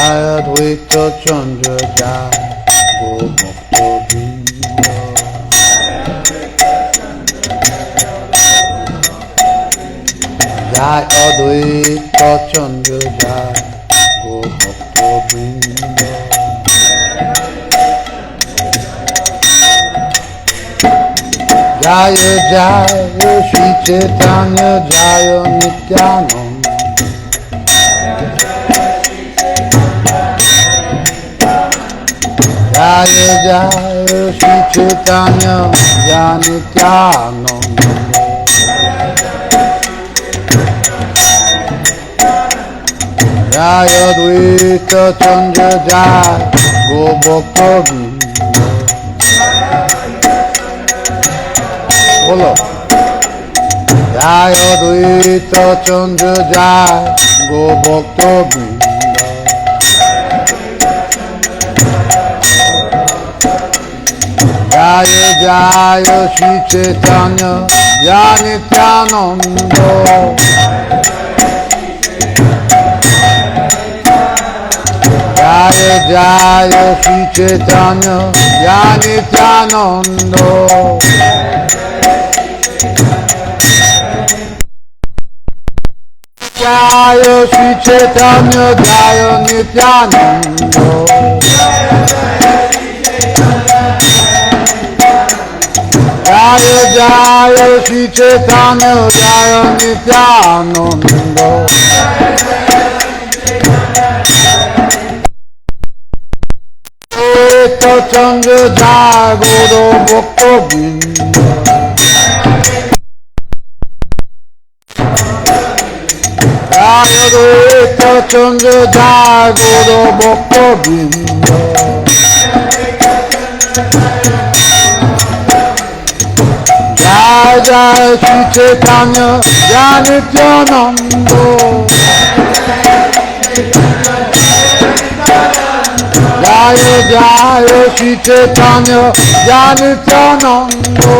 Jaya Dvaita Chandra Jaya Go Bhakta Vrinda. Jaya Advaita Chandra Jaya Go Bhakta Vrinda. Jaya Jaya Shri Chaitanya Jaya Nityananda. Jaya Jaya Shri Chaitanya Jaya Nityananda. Jaya Dvaita Chandra Jaya Go Bhakta Vrinda. Bolo. Jaya Dvaita Chandra Jaya Go Bhakta Vrinda. Jaya Jaya Shri Chaitanya Jaya Nityananda. Jaya Jaya Shri Chaitanya Jaya Nityananda. Jaya Shri Chaitanya Jaya Nityananda. Jaya Jaya Shri Chaitanya Jaya Nityananda. Dvaita Chandra Jaya Guru Bhakta Vrinda. Jaya Dvaita Chandra Jaya Guru Bhakta Vrinda. Jaya Jaya Shri Chaitanya Jaya Nityananda. Jaya Jaya Shri Chaitanya Jaya Nityananda.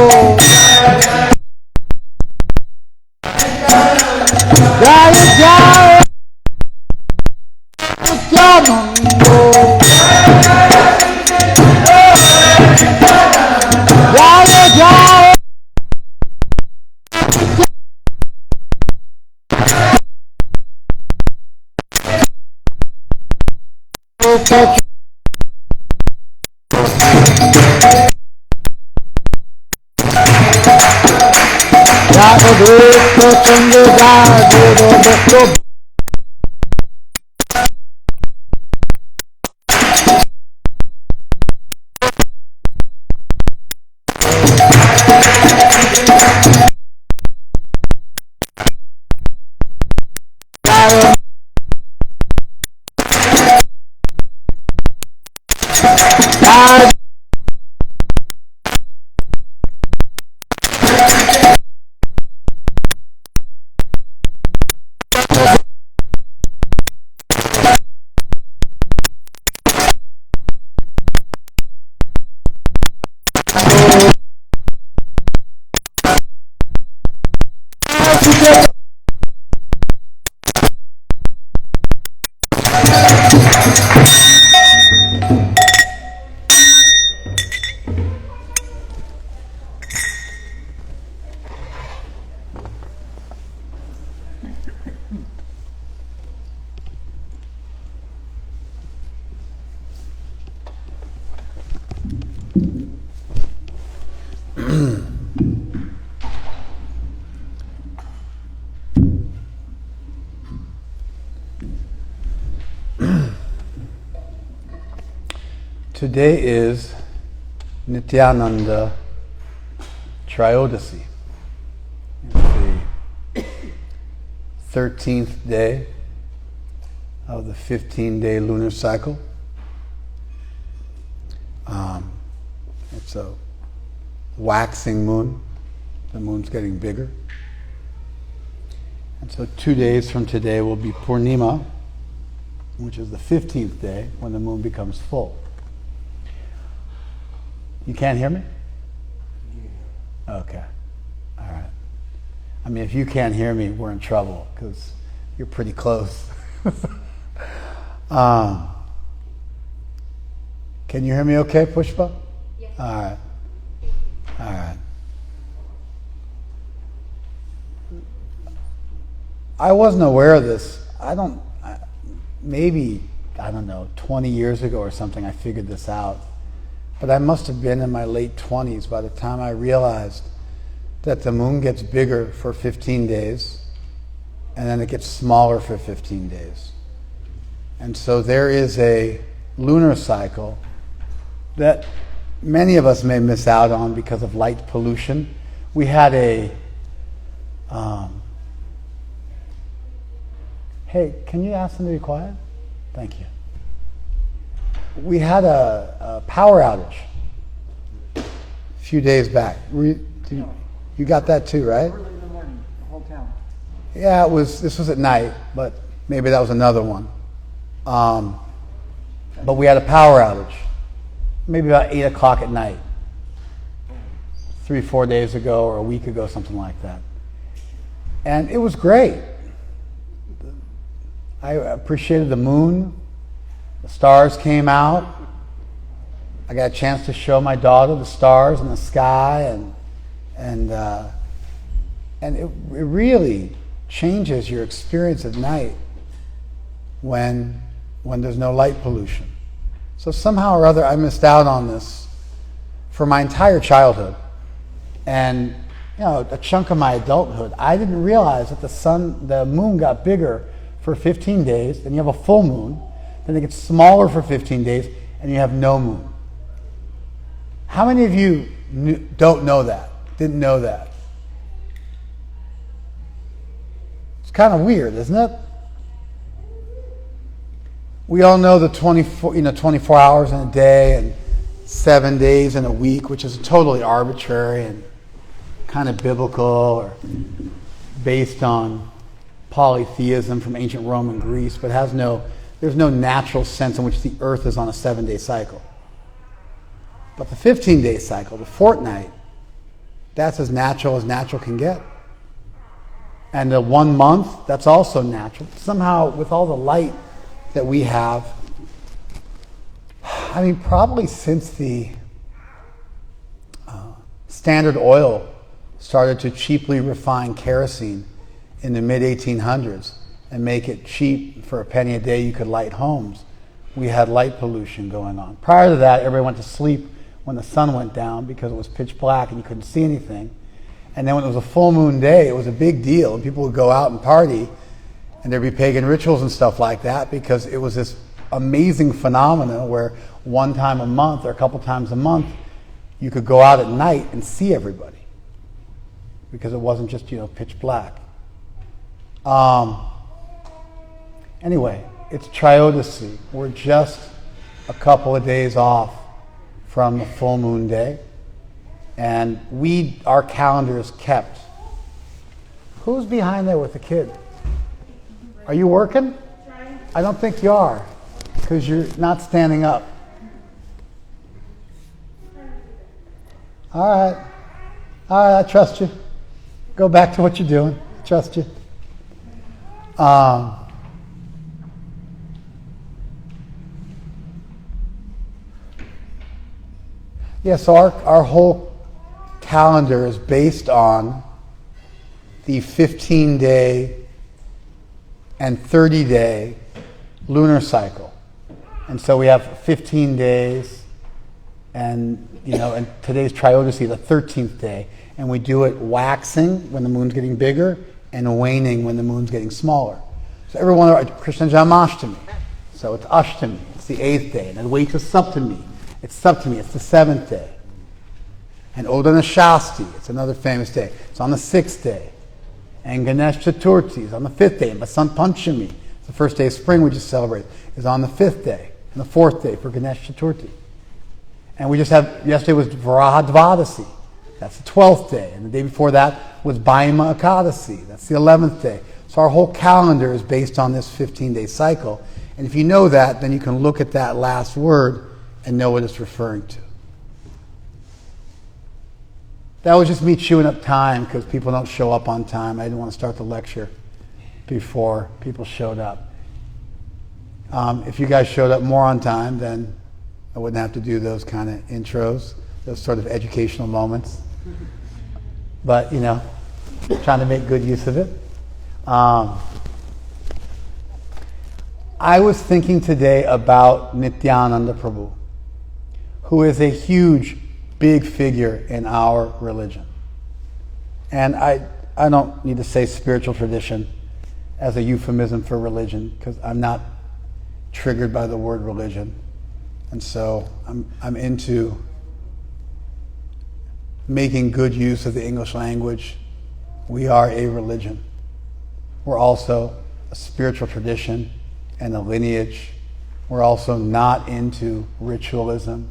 Jaya Jaya Nityananda. Jaya Jaya Jaya Dvaita Chandra Jaya Guru Bhakta. Today is Nityananda Trayodasi. It's the 13th day of the 15-day lunar cycle. It's a waxing moon. The moon's getting bigger. And so 2 days from today will be Purnima, which is the 15th day when the moon becomes full. You can't hear me? Okay. All right. I mean, if you can't hear me, we're in trouble because you're pretty close. Um, can you hear me okay, Pushpa? Yes. All right. All right. I wasn't aware of this. Maybe, 20 years ago or something, I figured this out. But I must have been in my late 20s by the time I realized that the moon gets bigger for 15 days and then it gets smaller for 15 days. And so there is a lunar cycle that many of us may miss out on because of light pollution. We had hey, can you ask them to be quiet? Thank you. We had a power outage a few days back. You got that too, right? Early in the morning, the whole town. Yeah, this was at night, but maybe that was another one. But we had a power outage, maybe about 8 o'clock at night, 3-4 days ago or a week ago, something like that. And it was great. I appreciated the moon. The stars came out. I got a chance to show my daughter the stars in the sky, and it really changes your experience at night when there's no light pollution. So somehow or other, I missed out on this for my entire childhood, and a chunk of my adulthood. I didn't realize that the moon got bigger for 15 days, then you have a full moon, then it gets smaller for 15 days, and you have no moon. How many of you don't know that? Didn't know that? It's kind of weird, isn't it? We all know the 24 hours in a day and 7 days in a week, which is totally arbitrary and kind of biblical or based on polytheism from ancient Rome and Greece, but there's no natural sense in which the earth is on a 7-day cycle. But the 15-day cycle, the fortnight, that's as natural can get. And the 1 month, that's also natural. Somehow, with all the light that we have, probably since the Standard Oil started to cheaply refine kerosene in the mid-1800s and make it cheap for a penny a day you could light homes, we had light pollution going on. Prior to that, everybody went to sleep when the sun went down because it was pitch black and you couldn't see anything. And then when it was a full moon day, it was a big deal. And people would go out and party, and there'd be pagan rituals and stuff like that because it was this amazing phenomenon where one time a month or a couple times a month, you could go out at night and see everybody because it wasn't just, pitch black. Anyway, it's Triodeci. We're just a couple of days off from the full moon day, and our calendar is kept. Who's behind there with the kid? Are you working? I don't think you are, because you're not standing up. All right, I trust you. Go back to what you're doing. Trust you. So our whole calendar is based on the 15-day and 30-day lunar cycle. And so we have 15 days and today's Triodeci, the 13th day. And we do it waxing when the moon's getting bigger and waning when the moon's getting smaller. So every one of our Krishna Janmashtami. So it's Ashtami, it's the 8th day. And then wait to Saptami. It's Saptami, it's the 7th day. And Odana Shasti, it's another famous day. It's on the 6th day. And Ganesh Chaturthi is on the 5th day. And Basant Panchami, it's the first day of spring we just celebrated, is on the 5th day. And the 4th day for Ganesh Chaturthi. And we just yesterday was Varaha Dvadasi. That's the 12th day. And the day before that was Bhaima Ekadasi. That's the 11th day. So our whole calendar is based on this 15-day cycle. And if you know that, then you can look at that last word and know what it's referring to. That was just me chewing up time because people don't show up on time. I didn't want to start the lecture before people showed up. If you guys showed up more on time, then I wouldn't have to do those kind of intros, those sort of educational moments. But, trying to make good use of it. I was thinking today about Nityananda Prabhu, who is a huge, big figure in our religion. And I don't need to say spiritual tradition as a euphemism for religion, because I'm not triggered by the word religion. And so I'm into making good use of the English language. We are a religion. We're also a spiritual tradition and a lineage. We're also not into ritualism.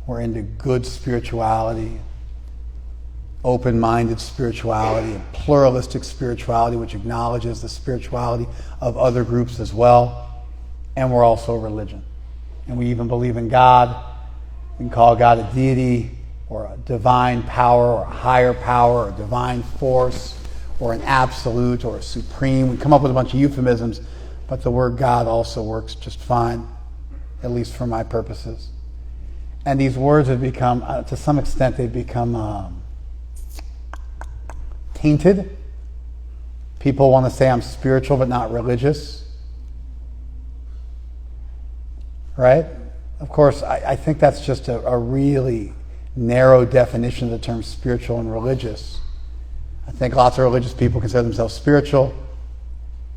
We're into good spirituality, open-minded spirituality, and pluralistic spirituality, which acknowledges the spirituality of other groups as well. And we're also a religion. And we even believe in God. We can call God a deity, or a divine power, or a higher power, or a divine force, or an absolute, or a supreme. We come up with a bunch of euphemisms, but the word God also works just fine, at least for my purposes. And these words have become, to some extent, they've become tainted. People want to say I'm spiritual but not religious. Right? Of course, I think that's just a really narrow definition of the term spiritual and religious. I think lots of religious people consider themselves spiritual.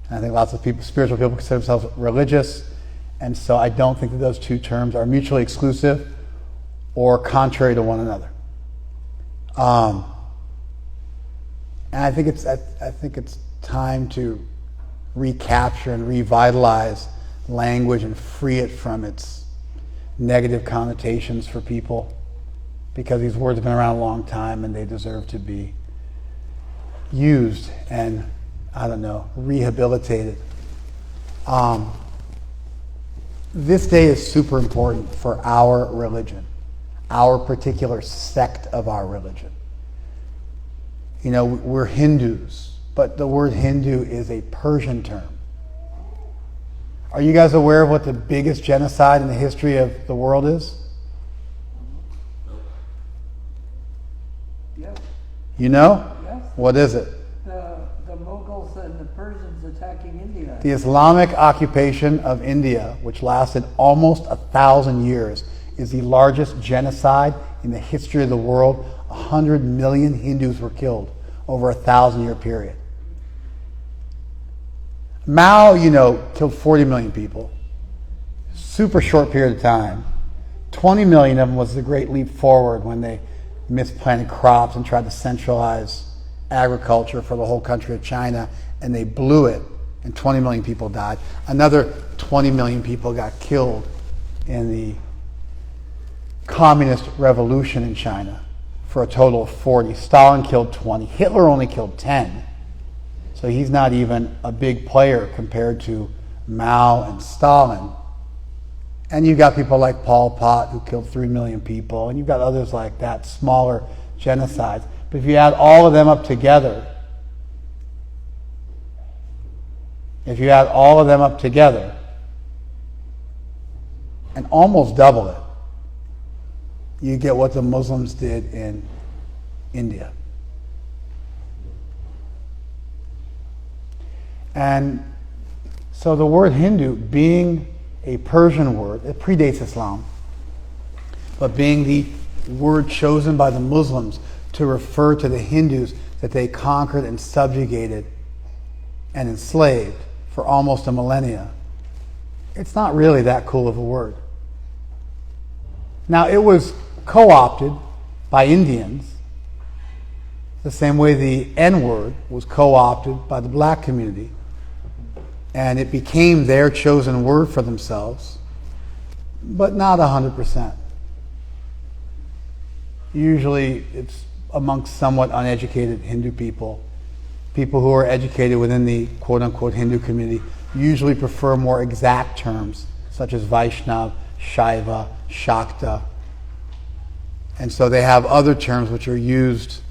And I think lots of spiritual people consider themselves religious. And so I don't think that those two terms are mutually exclusive or contrary to one another. And I think it's time to recapture and revitalize language and free it from its negative connotations for people, because these words have been around a long time and they deserve to be used and, rehabilitated. This day is super important for our religion, our particular sect of our religion. We're Hindus, but the word Hindu is a Persian term. Are you guys aware of what the biggest genocide in the history of the world is? Yes. You know? Yes. What is it? The Mughals and the Persians attacking India. The Islamic occupation of India, which lasted almost 1,000 years, is the largest genocide in the history of the world. 100 million Hindus were killed over a 1,000-year period. Mao, killed 40 million people. Super short period of time. 20 million of them was the Great Leap Forward, when they misplanted crops and tried to centralize agriculture for the whole country of China, and they blew it, and 20 million people died. Another 20 million people got killed in the communist revolution in China, for a total of 40. Stalin killed 20. Hitler only killed 10. So he's not even a big player compared to Mao and Stalin. And you've got people like Pol Pot, who killed 3 million people, and you've got others like that, smaller genocides. But if you add all of them up together, and almost double it, you get what the Muslims did in India. And so the word Hindu, being a Persian word, it predates Islam, but being the word chosen by the Muslims to refer to the Hindus that they conquered and subjugated and enslaved for almost a millennia, it's not really that cool of a word. Now, it was co-opted by Indians the same way the N-word was co-opted by the black community, and it became their chosen word for themselves, but not 100%. Usually it's amongst somewhat uneducated Hindu people. People who are educated within the quote-unquote Hindu community usually prefer more exact terms, such as Vaishnav, Shaiva, Shakta. And so they have other terms which are used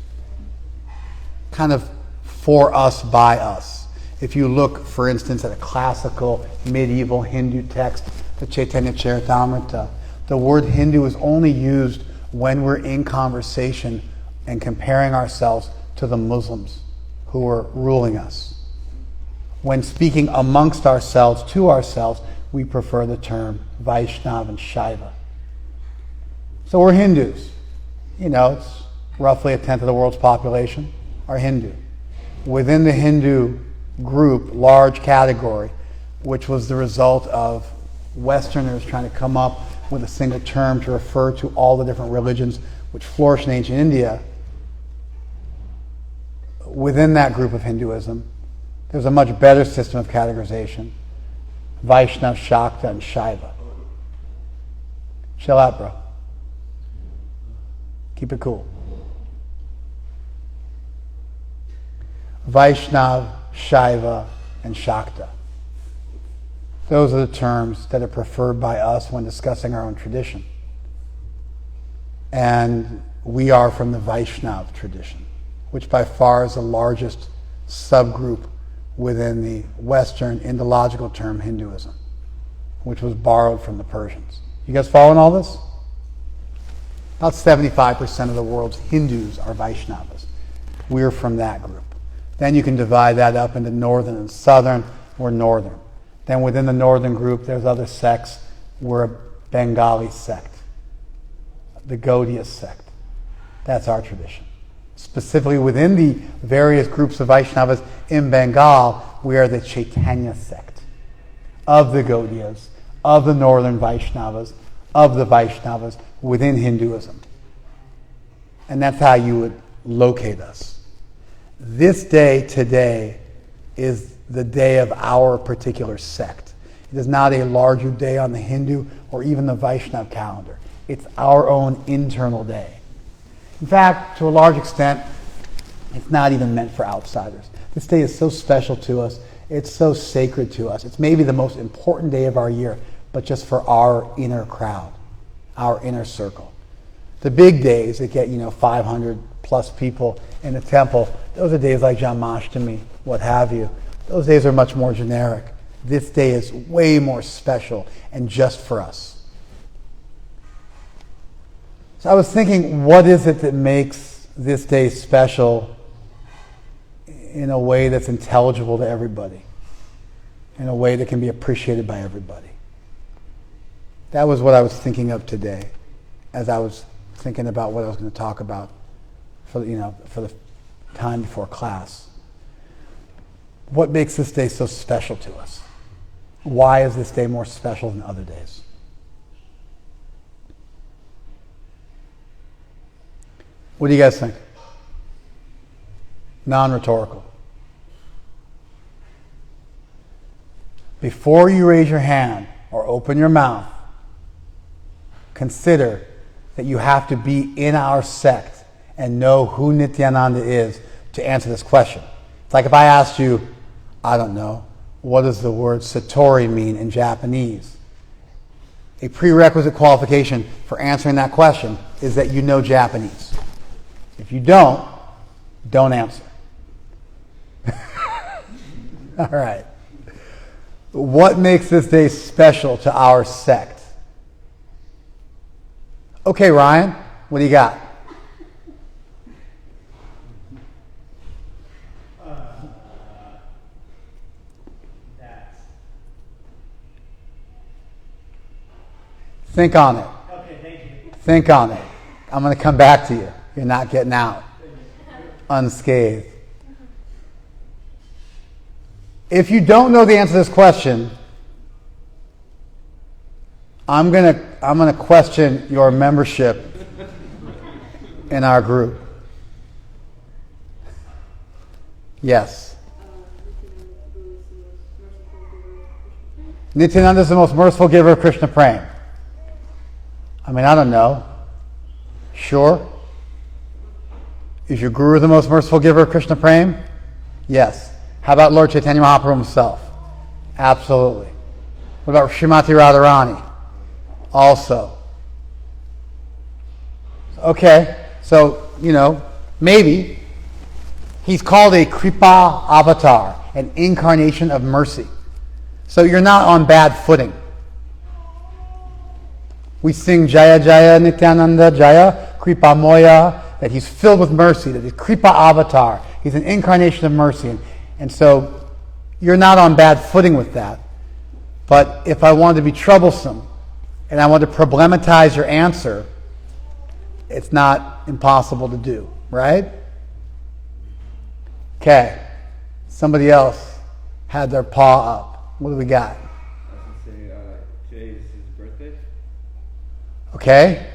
kind of for us, by us. If you look, for instance, at a classical medieval Hindu text, the Chaitanya Charitamrita, the word Hindu is only used when we're in conversation and comparing ourselves to the Muslims who are ruling us. When speaking amongst ourselves, to ourselves, we prefer the term Vaishnava and Shaiva. So we're Hindus. It's roughly a tenth of the world's population are Hindu. Within the Hindu group, large category, which was the result of Westerners trying to come up with a single term to refer to all the different religions which flourished in ancient India, within that group of Hinduism, there's a much better system of categorization. Vaishnava, Shakta, and Shaiva. Chill out, bro. Keep it cool. Vaishnava, Shaiva, and Shakta. Those are the terms that are preferred by us when discussing our own tradition. And we are from the Vaishnava tradition, which by far is the largest subgroup within the Western Indological term Hinduism, which was borrowed from the Persians. You guys following all this? About 75% of the world's Hindus are Vaishnavas. We're from that group. Then you can divide that up into northern and southern. We're northern. Then within the northern group, there's other sects. We're a Bengali sect, the Gaudiya sect. That's our tradition. Specifically within the various groups of Vaishnavas in Bengal, we are the Chaitanya sect of the Gaudiyas, of the northern Vaishnavas, of the Vaishnavas within Hinduism. And that's how you would locate us. This day today is the day of our particular sect. It is not a larger day on the Hindu or even the Vaishnava calendar. It's our own internal day. In fact, to a large extent, it's not even meant for outsiders. This day is so special to us. It's so sacred to us. It's maybe the most important day of our year, but just for our inner crowd, our inner circle. The big days that get, 500 plus people in the temple, those are days like Janmashtami, what have you. Those days are much more generic. This day is way more special and just for us. So I was thinking, what is it that makes this day special in a way that's intelligible to everybody, in a way that can be appreciated by everybody? That was what I was thinking of today as I was thinking about what I was going to talk about for the time before class. What makes this day so special to us? Why is this day more special than other days? What do you guys think? Non-rhetorical. Before you raise your hand or open your mouth, consider that you have to be in our sect and know who Nityananda is to answer this question. It's like if I asked you, I don't know, what does the word satori mean in Japanese? A prerequisite qualification for answering that question is that you know Japanese. If you don't answer. All right. What makes this day special to our sect? Okay, Ryan, what do you got? Think on it. Okay, thank you. Think on it. I'm going to come back to you. You're not getting out unscathed. If you don't know the answer to this question, I'm gonna question your membership in our group. Yes. Nityananda is the most merciful giver of Krishna Prem. I mean, I don't know. Sure? Is your guru the most merciful giver of Krishna Prem? Yes. How about Lord Chaitanya Mahaprabhu himself? Absolutely. What about Srimati Radharani? Also. Okay, so, maybe he's called a Kripa avatar, an incarnation of mercy. So you're not on bad footing. We sing Jaya Jaya Nityananda Jaya Kripa Moya, that he's filled with mercy, that he's Kripa avatar. He's an incarnation of mercy. And so you're not on bad footing with that. But if I wanted to be troublesome and I wanted to problematize your answer, it's not impossible to do, right? Okay. Somebody else had their paw up. What do we got? I was going to say, Jay is his birthday. Okay.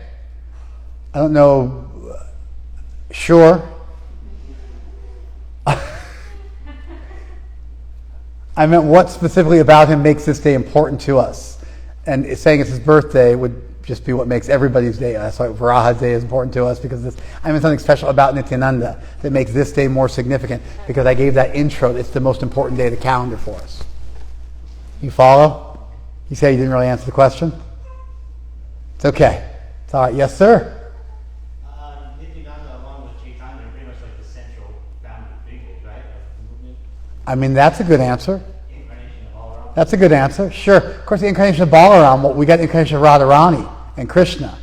I don't know. Sure. I meant what specifically about him makes this day important to us. And saying it's his birthday would just be what makes everybody's day. That's why Varaha's day is important to us, because I mean something special about Nityananda that makes this day more significant, because I gave that intro. It's the most important day of the calendar for us. You follow? You say you didn't really answer the question? It's okay. It's all right. Yes, sir? Nityananda, along with Chaitanya, are pretty much like the central founder figures, right, of the movement. I mean, that's a good answer. Incarnation of Balaram. That's a good answer. Sure. Of course, the incarnation of Balaram, well, we got the incarnation of Radharani and Krishna.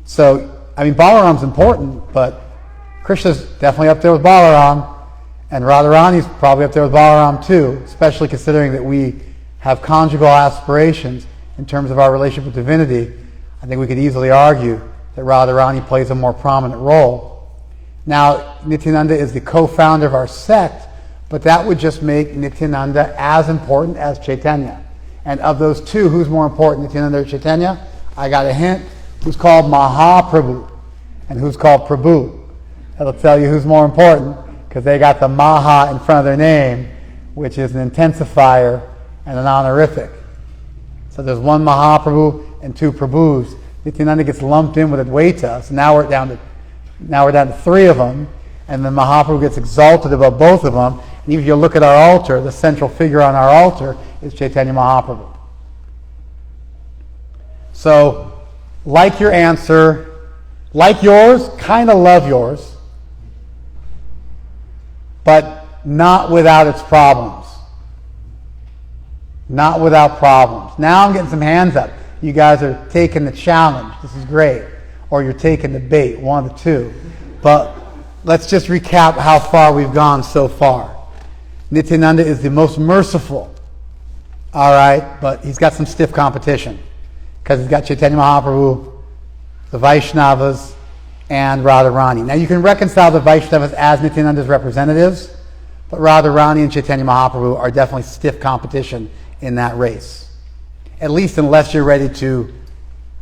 So, I mean, Balaram's important, but Krishna's definitely up there with Balaram, and Radharani's probably up there with Balaram too, especially considering that we have conjugal aspirations in terms of our relationship with divinity. I think we could easily argue that Radharani plays a more prominent role. Now, Nityananda is the co-founder of our sect, but that would just make Nityananda as important as Chaitanya. And of those two, who's more important, Nityananda or Chaitanya? I got a hint. Who's called Mahaprabhu and who's called Prabhu? That'll tell you who's more important, because they got the Maha in front of their name, which is an intensifier and an honorific. So there's one Mahaprabhu and two Prabhus. Nityananda gets lumped in with Advaita, so now we're down to three of them, and then Mahaprabhu gets exalted above both of them. And even if you look at our altar, the central figure on our altar is Chaitanya Mahaprabhu. So, like your answer, like yours, kind of love yours, but not without its problems. Not without problems. Now I'm getting some hands up. You guys are taking the challenge. This is great. Or you're taking the bait, one of the two. But let's just recap how far we've gone so far. Nityananda is the most merciful. All right, but he's got some stiff competition, because he's got Chaitanya Mahaprabhu, the Vaishnavas, and Radharani. Now you can reconcile the Vaishnavas as Nityananda's representatives, but Radharani and Chaitanya Mahaprabhu are definitely stiff competition in that race. At least unless you're ready to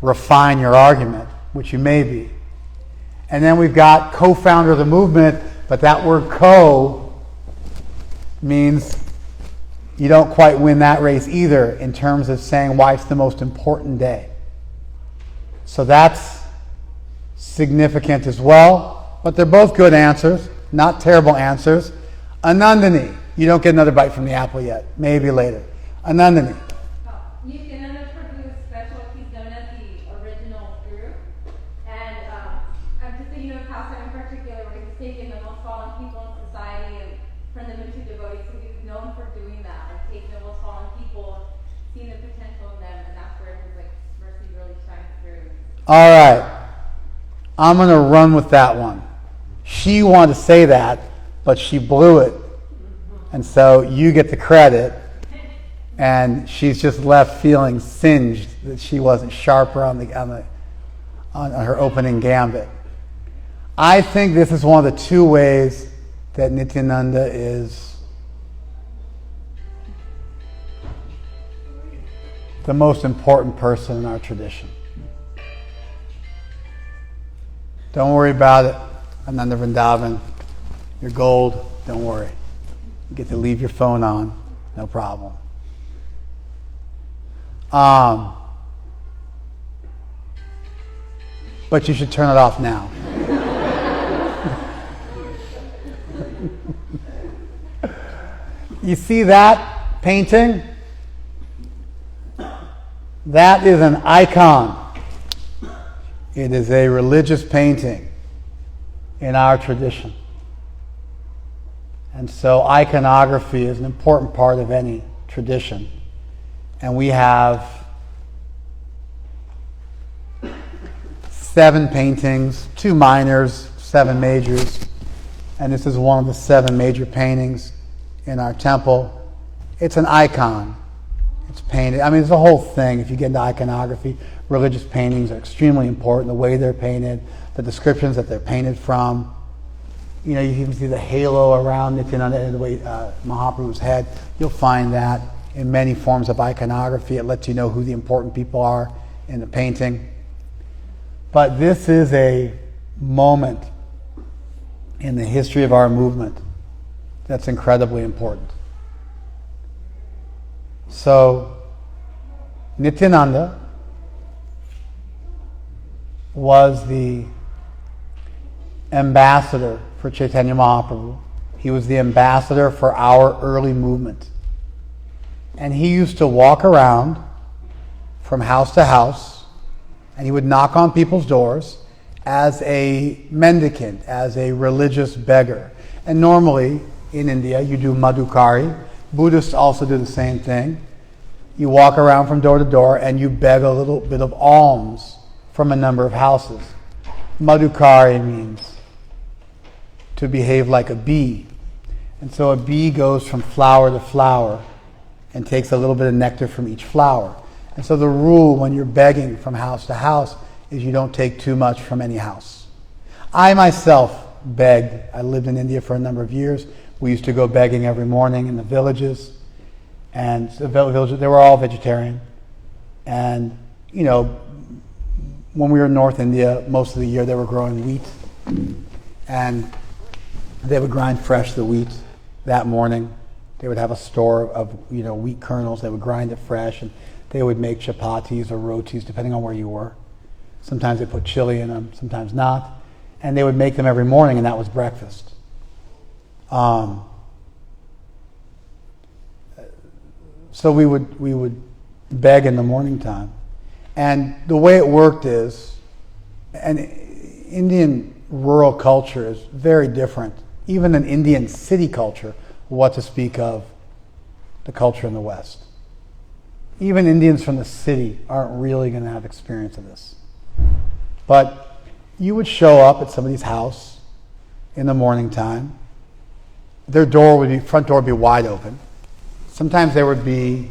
refine your argument, which you may be. And then we've got co-founder of the movement, but that word co means you don't quite win that race either in terms of saying why it's the most important day. So that's significant as well. But they're both good answers, not terrible answers. Anandani, you don't get another bite from the apple yet. Maybe later. Anandani. Nityananda Prabhu is special. He's known as the original guru. And I'm just thinking of how in particular where he's taken the most fallen people in society and turned them into devotees. So he's known for doing that, like taking the most fallen people, seeing the potential in them, and that's where his mercy really shines through. All right. I'm going to run with that one. She wanted to say that, but she blew it. And so you get the credit. And she's just left feeling singed that she wasn't sharper on her opening gambit. I think this is one of the two ways that Nityananda is the most important person in our tradition. Don't worry about it. Ananda Vrindavan, you're gold. Don't worry. You get to leave your phone on. No problem. But you should turn it off now. You see that painting? That is an icon. It is a religious painting in our tradition. And so iconography is an important part of any tradition. And we have 7 paintings, 2 minors, 7 majors. And this is one of the 7 major paintings in our temple. It's an icon. It's painted. I mean, it's a whole thing. If you get into iconography, religious paintings are extremely important. The way they're painted, the descriptions that they're painted from. You know, you can see the halo around Nityananda and the way Mahaprabhu's head. You'll find that in many forms of iconography. It lets you know who the important people are in the painting. But this is a moment in the history of our movement that's incredibly important. So, Nityananda was the ambassador for Chaitanya Mahaprabhu. He was the ambassador for our early movement. And he used to walk around from house to house, and he would knock on people's doors as a mendicant, as a religious beggar. And normally, in India, you do madhukari. Buddhists also do the same thing. You walk around from door to door and you beg a little bit of alms from a number of houses. Madhukari means to behave like a bee. And so a bee goes from flower to flower and takes a little bit of nectar from each flower. And so the rule when you're begging from house to house is you don't take too much from any house. I myself begged. I lived in India for a number of years. We used to go begging every morning in the villages. And the villages, they were all vegetarian. And, you know, when we were in North India, most of the year they were growing wheat. And they would grind fresh the wheat that morning. They would have a store of, you know, wheat kernels. They would grind it fresh, and they would make chapatis or rotis, depending on where you were. Sometimes they put chili in them, sometimes not. And they would make them every morning, and that was breakfast. So we would beg in the morning time. And the way it worked is, and Indian rural culture is very different, even an Indian city culture, what to speak of the culture in the West. Even Indians from the city aren't really going to have experience of this. But you would show up at somebody's house in the morning time. Their front door would be wide open. Sometimes there would be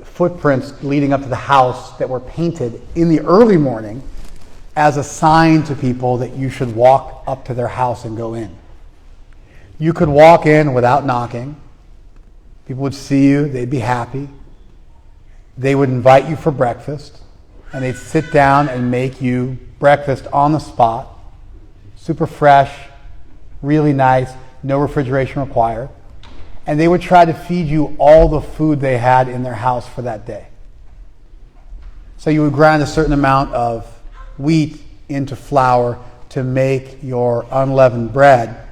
footprints leading up to the house that were painted in the early morning as a sign to people that you should walk up to their house and go in. You could walk in without knocking. People would see you, they'd be happy. They would invite you for breakfast, and they'd sit down and make you breakfast on the spot, super fresh, really nice, no refrigeration required. And they would try to feed you all the food they had in their house for that day. So you would grind a certain amount of wheat into flour to make your unleavened bread,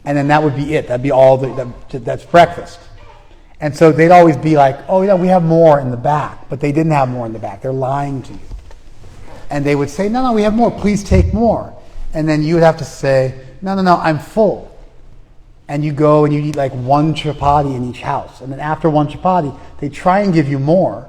and then that would be it. That'd be all that's breakfast. And so they'd always be like, oh yeah, we have more in the back. But they didn't have more in the back. They're lying to you. And they would say, no, we have more. Please take more. And then you would have to say, no, I'm full. And you go and you eat like 1 chapati in each house. And then after 1 chapati, they try and give you more.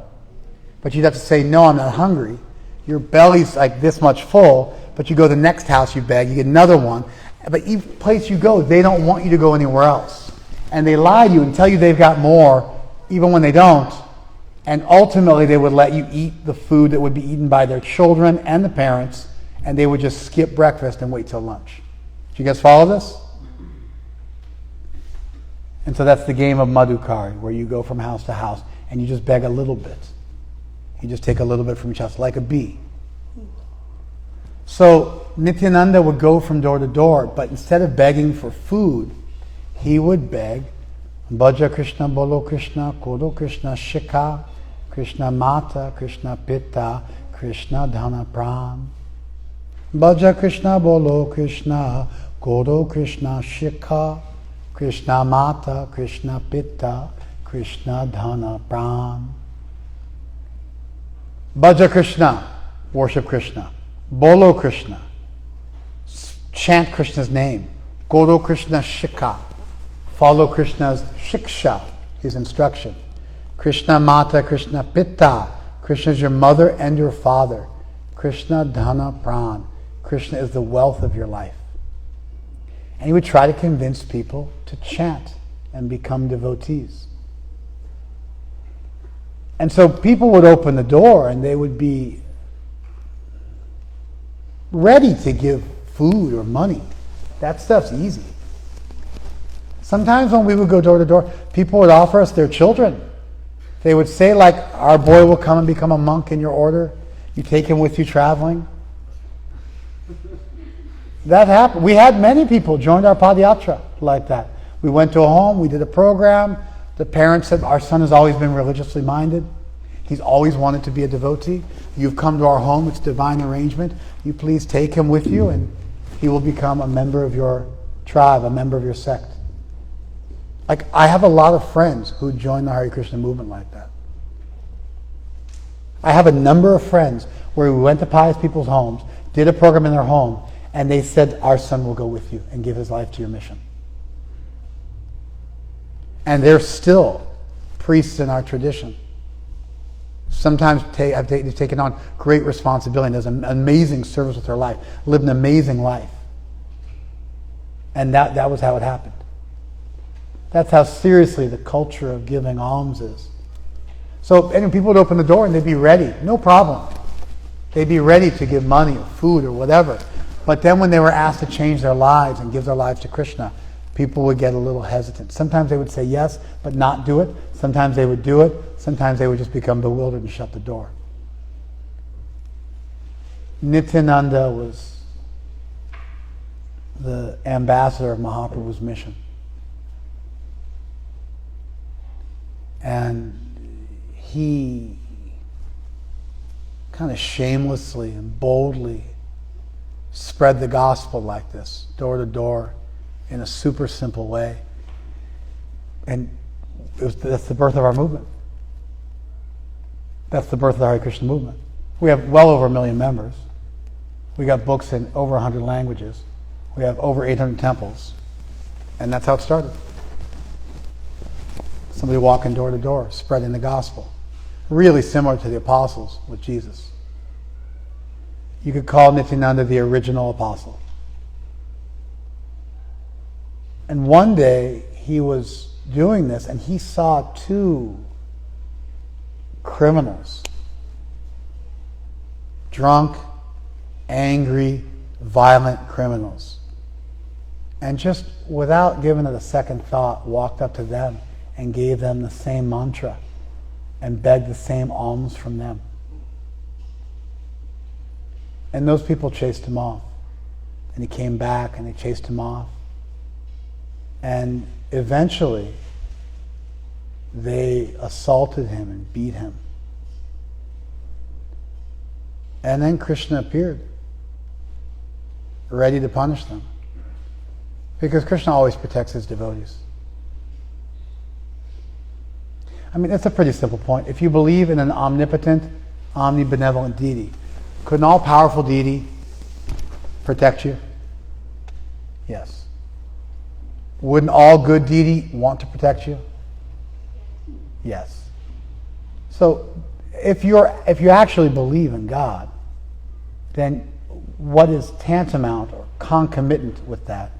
But you'd have to say, no, I'm not hungry. Your belly's like this much full. But you go to the next house, you beg, you get another one. But each place you go, they don't want you to go anywhere else. And they lie to you and tell you they've got more, even when they don't. And ultimately, they would let you eat the food that would be eaten by their children and the parents, and they would just skip breakfast and wait till lunch. Do you guys follow this? And so that's the game of madhukari, where you go from house to house, and you just beg a little bit. You just take a little bit from each house, like a bee. So Nityananda would go from door to door, but instead of begging for food, he would beg, Bhaja Krishna, Bolo Krishna, Kodo Krishna, Shikha, Krishna Mata, Krishna Pitta, Krishna Dhana Pran. Bhaja Krishna, Bolo Krishna, Kodo Krishna, Shikha, Krishna Mata, Krishna Pitta, Krishna Dhana Pran. Bhaja Krishna, worship Krishna. Bolo Krishna, chant Krishna's name. Kodo Krishna, Shikha. Follow Krishna's shiksha, his instruction. Krishna Mata, Krishna Pitta. Krishna is your mother and your father. Krishna Dhana Pran. Krishna is the wealth of your life. And he would try to convince people to chant and become devotees. And so people would open the door and they would be ready to give food or money. That stuff's easy. Sometimes when we would go door to door, people would offer us their children. They would say, like, our boy will come and become a monk in your order. You take him with you traveling. That happened. We had many people joined our Padayatra like that. We went to a home, we did a program. The parents said, our son has always been religiously minded. He's always wanted to be a devotee. You've come to our home, it's divine arrangement. You please take him with you and he will become a member of your tribe, a member of your sect. Like, I have a lot of friends who joined the Hare Krishna movement like that. I have a number of friends where we went to pious people's homes, did a program in their home, and they said, our son will go with you and give his life to your mission. And they're still priests in our tradition. Sometimes they've taken on great responsibility. There's an amazing service with their life, lived an amazing life. And that was how it happened. That's how seriously the culture of giving alms is. So people would open the door and they'd be ready, no problem. They'd be ready to give money or food or whatever. But then when they were asked to change their lives and give their lives to Krishna, people would get a little hesitant. Sometimes they would say yes, but not do it. Sometimes they would do it. Sometimes they would just become bewildered and shut the door. Nityananda was the ambassador of Mahaprabhu's mission. And he kind of shamelessly and boldly spread the gospel like this, door to door, in a super simple way. And that's the birth of our movement. That's the birth of the Hare Krishna movement. We have well over 1 million members. We got books in over 100 languages. We have over 800 temples. And that's how it started. Somebody walking door to door, spreading the gospel. Really similar to the apostles with Jesus. You could call Nityananda the original apostle. And one day he was doing this and he saw 2 criminals. Drunk, angry, violent criminals. And just without giving it a second thought, walked up to them and gave them the same mantra and begged the same alms from them. And those people chased him off. And he came back and they chased him off. And eventually they assaulted him and beat him. And then Krishna appeared, ready to punish them. Because Krishna always protects his devotees. I mean, that's a pretty simple point. If you believe in an omnipotent, omnibenevolent deity, could an all-powerful deity protect you? Yes. Would an all-good deity want to protect you? Yes. So, if you actually believe in God, then what is tantamount or concomitant with that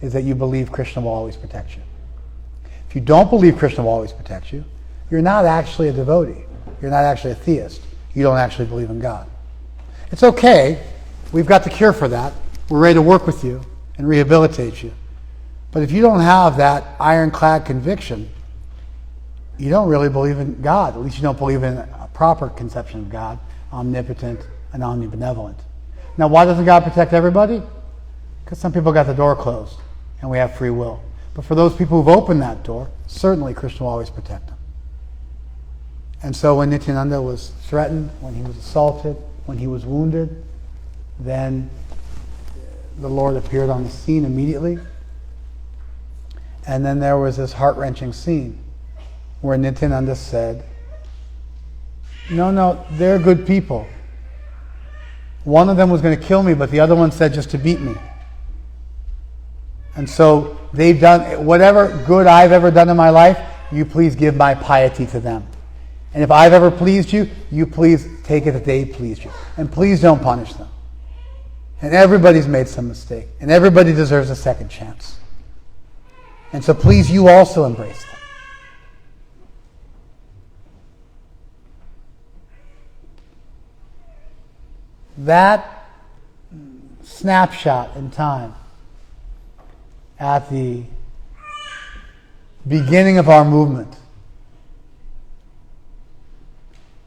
is that you believe Krishna will always protect you. If you don't believe Krishna will always protect you, you're not actually a devotee. You're not actually a theist. You don't actually believe in God. It's okay. We've got the cure for that. We're ready to work with you and rehabilitate you. But if you don't have that ironclad conviction, you don't really believe in God. At least you don't believe in a proper conception of God, omnipotent and omnibenevolent. Now, why doesn't God protect everybody? Because some people got the door closed and we have free will. But for those people who've opened that door, certainly Krishna will always protect them. And so when Nityananda was threatened, when he was assaulted, when he was wounded, then the Lord appeared on the scene immediately. And then there was this heart-wrenching scene where Nityananda said, no, they're good people. One of them was going to kill me, but the other one said just to beat me. And so they've done whatever good I've ever done in my life, you please give my piety to them. And if I've ever pleased you, you please take it that they pleased you. And please don't punish them. And everybody's made some mistake. And everybody deserves a second chance. And so please, you also embrace them. That snapshot in time at the beginning of our movement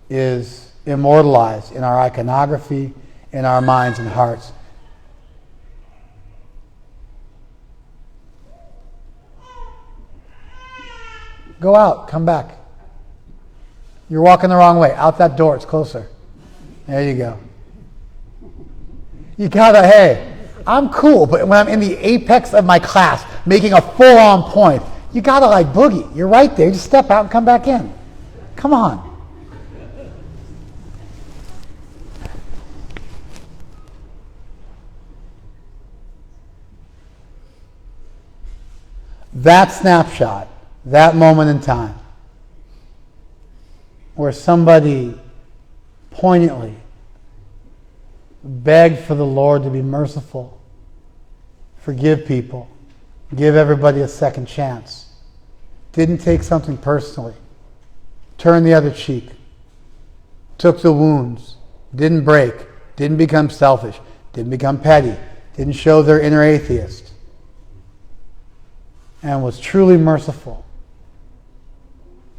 is immortalized in our iconography, in our minds and hearts. Go out, come back. You're walking the wrong way. Out that door, it's closer. There you go. You gotta, hey, I'm cool, but when I'm in the apex of my class, making a full-on point, you gotta like boogie. You're right there. Just step out and come back in. Come on. That snapshot, that moment in time, where somebody poignantly begged for the Lord to be merciful, forgive people, give everybody a second chance, didn't take something personally, turned the other cheek, took the wounds, didn't break, didn't become selfish, didn't become petty, didn't show their inner atheist, and was truly merciful,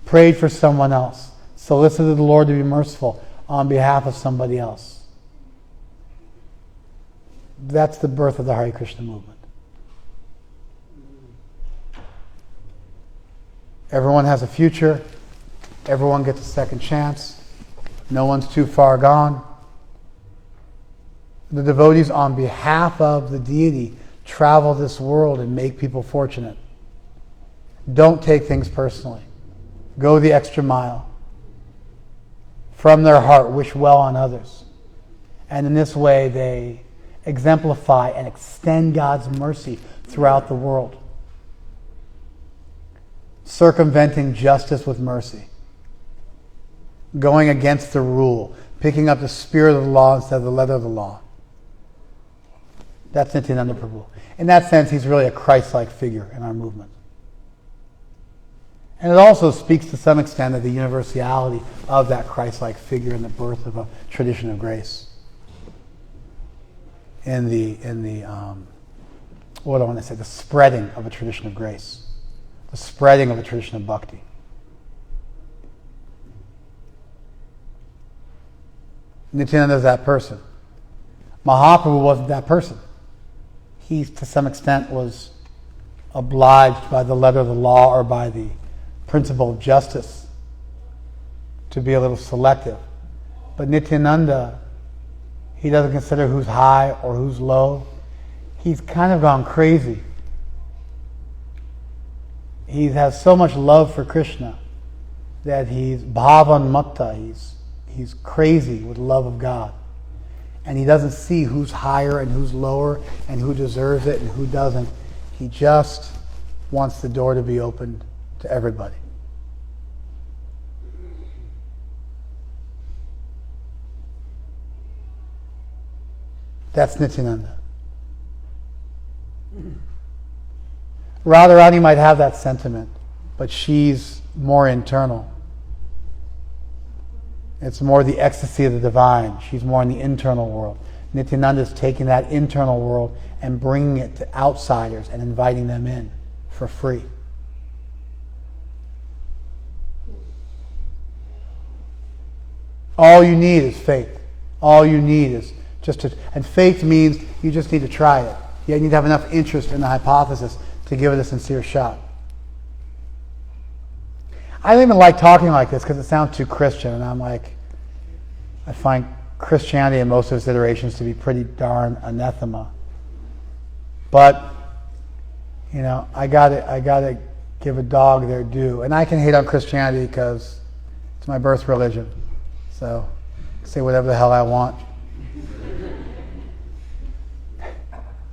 prayed for someone else, solicited the Lord to be merciful on behalf of somebody else. That's the birth of the Hare Krishna movement. Everyone has a future. Everyone gets a second chance. No one's too far gone. The devotees, on behalf of the deity, travel this world and make people fortunate. Don't take things personally. Go the extra mile. From their heart, wish well on others. And in this way, they exemplify and extend God's mercy throughout the world. Circumventing justice with mercy. Going against the rule. Picking up the spirit of the law instead of the letter of the law. That's Nityananda Prabhu. In that sense, he's really a Christ-like figure in our movement. And it also speaks to some extent of the universality of that Christ-like figure in the birth of a tradition of grace. In the what do I want to say? The spreading of a tradition of grace. The spreading of a tradition of bhakti. Nityananda is that person. Mahaprabhu wasn't that person. He, to some extent, was obliged by the letter of the law or by the principle of justice to be a little selective. But Nityananda, he doesn't consider who's high or who's low. He's kind of gone crazy. He has so much love for Krishna that he's bhavanmatta. He's crazy with love of God. And he doesn't see who's higher and who's lower and who deserves it and who doesn't. He just wants the door to be opened to everybody. That's Nityananda. Radharani might have that sentiment, but she's more internal. It's more the ecstasy of the divine. She's more in the internal world. Nityananda is taking that internal world and bringing it to outsiders and inviting them in for free. All you need is faith. All you need is and faith means you just need to try it. You need to have enough interest in the hypothesis to give it a sincere shot. I don't even like talking like this because it sounds too Christian, and I find Christianity in most of its iterations to be pretty darn anathema. But, I gotta give a dog their due. And I can hate on Christianity because it's my birth religion. So, say whatever the hell I want.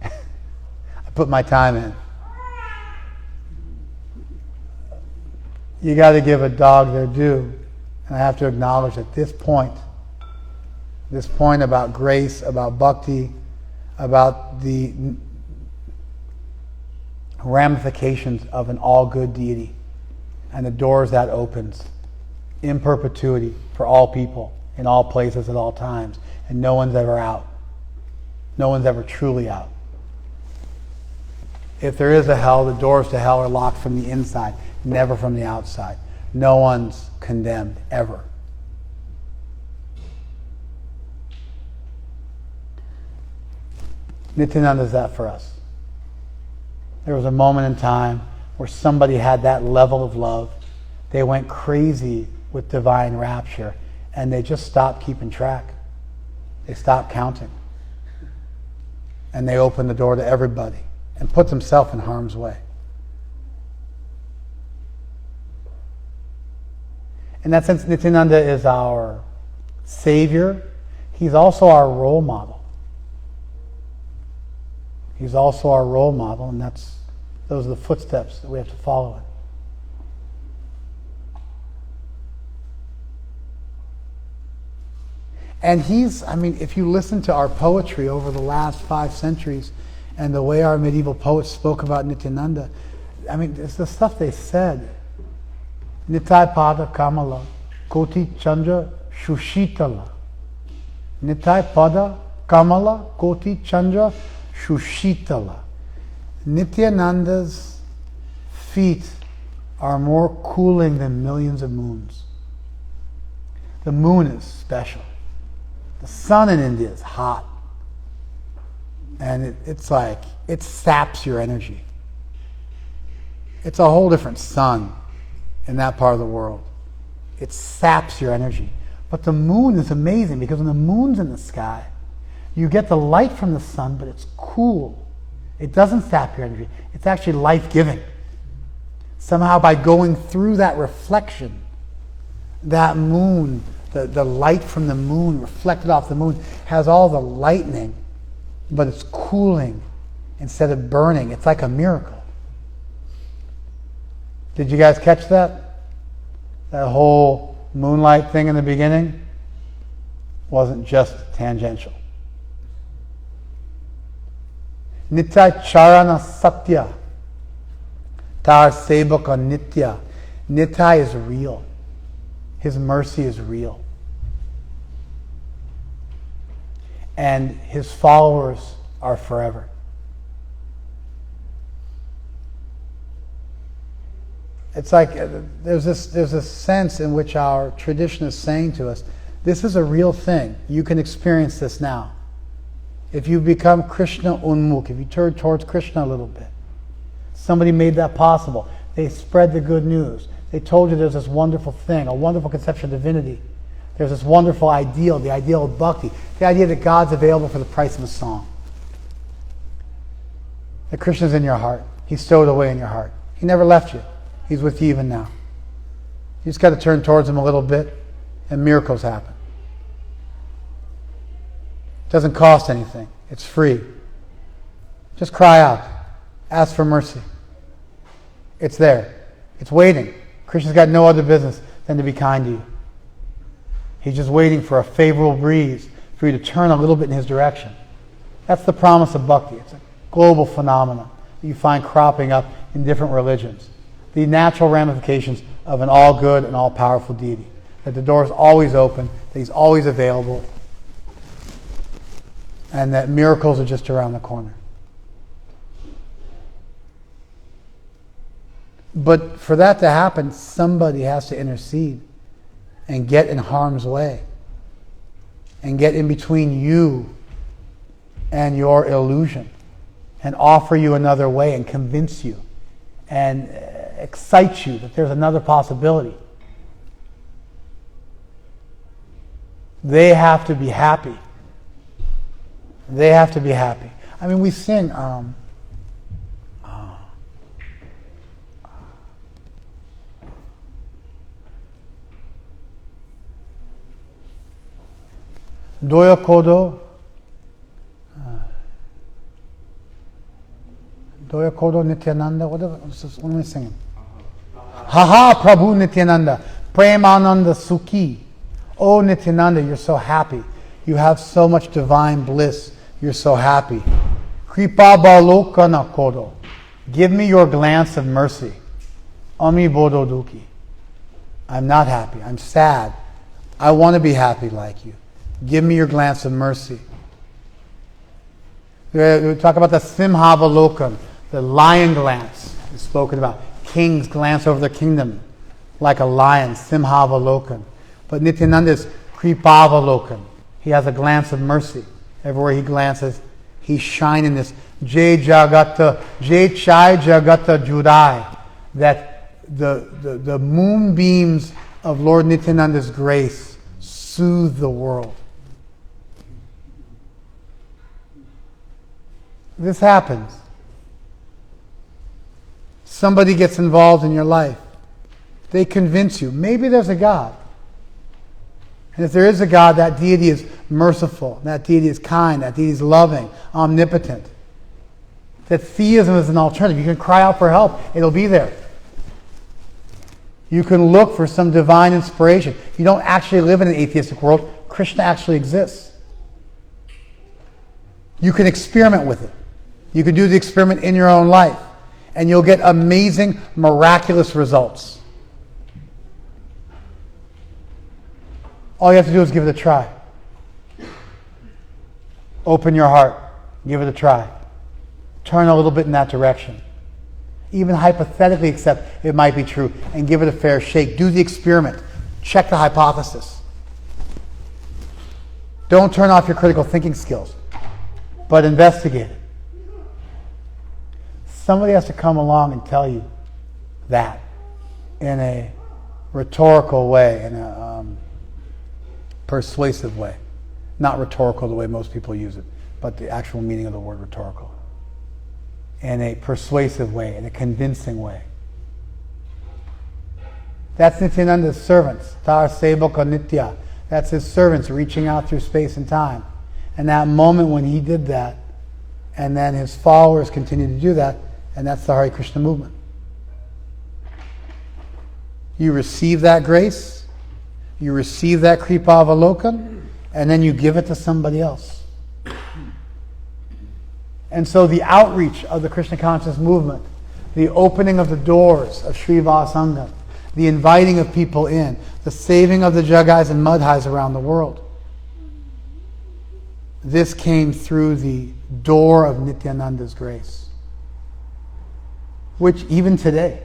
I put my time in. you got to give a dog their due. And I have to acknowledge at this point about grace, about bhakti, about the ramifications of an all-good deity and the doors that opens in perpetuity for all people, in all places, at all times. And no one's ever out. No one's ever truly out. If there is a hell, the doors to hell are locked from the inside, never from the outside. No one's condemned, ever. Nityananda is that for us. There was a moment in time where somebody had that level of love. They went crazy with divine rapture, and they just stopped keeping track. They stopped counting. And they opened the door to everybody and put themselves in harm's way. In that sense, Nityananda is our savior. He's also our role model. He's also our role model, and those are the footsteps that we have to follow in. And if you listen to our poetry over the last 5 centuries and the way our medieval poets spoke about Nityananda, it's the stuff they said. Nitai pada kamala, koti chandra shushitala. Nitai pada kamala, koti chandra shushitala. Nityananda's feet are more cooling than millions of moons. The moon is special. The sun in India is hot. And it saps your energy. It's a whole different sun in that part of the world. It saps your energy. But the moon is amazing because when the moon's in the sky, you get the light from the sun, but it's cool. It doesn't sap your energy. It's actually life-giving. Somehow by going through that reflection, that moon, the light from the moon reflected off the moon has all the lightning, but it's cooling instead of burning. It's like a miracle. Did you guys catch that? That whole moonlight thing in the beginning wasn't just tangential. Nitya charana satya, tar sebaka nitya. Nitya is real. His mercy is real. And his followers are forever. It's like there's this sense in which our tradition is saying to us, this is a real thing. You can experience this now. If you become Krishna unmukh, if you turn towards Krishna a little bit, somebody made that possible. They spread the good news. They told you there's this wonderful thing, a wonderful conception of divinity. There's this wonderful ideal, the ideal of bhakti, the idea that God's available for the price of a song. That Krishna's in your heart. He's stowed away in your heart. He never left you. He's with you even now. You just got to turn towards him a little bit, and miracles happen. It doesn't cost anything. It's free. Just cry out. Ask for mercy. It's there. It's waiting. Krishna's got no other business than to be kind to you. He's just waiting for a favorable breeze for you to turn a little bit in his direction. That's the promise of bhakti. It's a global phenomenon that you find cropping up in different religions. The natural ramifications of an all-good and all-powerful deity. That the door is always open, that he's always available, and that miracles are just around the corner. But for that to happen, somebody has to intercede and get in harm's way and get in between you and your illusion and offer you another way and convince you and excite you that there's another possibility. They have to be happy. They have to be happy. We sing Doya Kodo Nityananda, what am I singing? Ha Prabhu Nityananda, Premananda Sukhi. Oh Nityananda, you're so happy. You have so much divine bliss. You're so happy. Kripa Balokana Kodo. Give me your glance of mercy. Ami Bodo Duki. I'm not happy. I'm sad. I want to be happy like you. Give me your glance of mercy. We talk about the Simhavalokan, the lion glance is spoken about. Kings glance over their kingdom like a lion, Simhavalokan. But Nityananda is Kripavalokan. He has a glance of mercy. Everywhere he glances, he's shining this Jai Jagata, Jai Chai Jagata Judai, that the moonbeams of Lord Nityananda's grace soothe the world. This happens. Somebody gets involved in your life. They convince you, maybe there's a God. And if there is a God, that deity is merciful, that deity is kind, that deity is loving, omnipotent. That theism is an alternative. You can cry out for help, it'll be there. You can look for some divine inspiration. You don't actually live in an atheistic world. Krishna actually exists. You can experiment with it. You can do the experiment in your own life, and you'll get amazing, miraculous results. All you have to do is give it a try. Open your heart. Give it a try. Turn a little bit in that direction. Even hypothetically accept it might be true and give it a fair shake. Do the experiment. Check the hypothesis. Don't turn off your critical thinking skills, but investigate it. Somebody has to come along and tell you that in a rhetorical way, in a persuasive way. Not rhetorical the way most people use it, but the actual meaning of the word rhetorical. In a persuasive way, in a convincing way. That's Nityananda's servants. Tar Sevaka Nitya. That's his servants reaching out through space and time. And that moment when he did that, and then his followers continue to do that, and that's the Hare Krishna movement. You receive that grace, you receive that Kripa Avalokan, and then you give it to somebody else. And so the outreach of the Krishna consciousness movement, the opening of the doors of Sri Vasangam, the inviting of people in, the saving of the Jagais and Madhais around the world, this came through the door of Nityananda's grace, which even today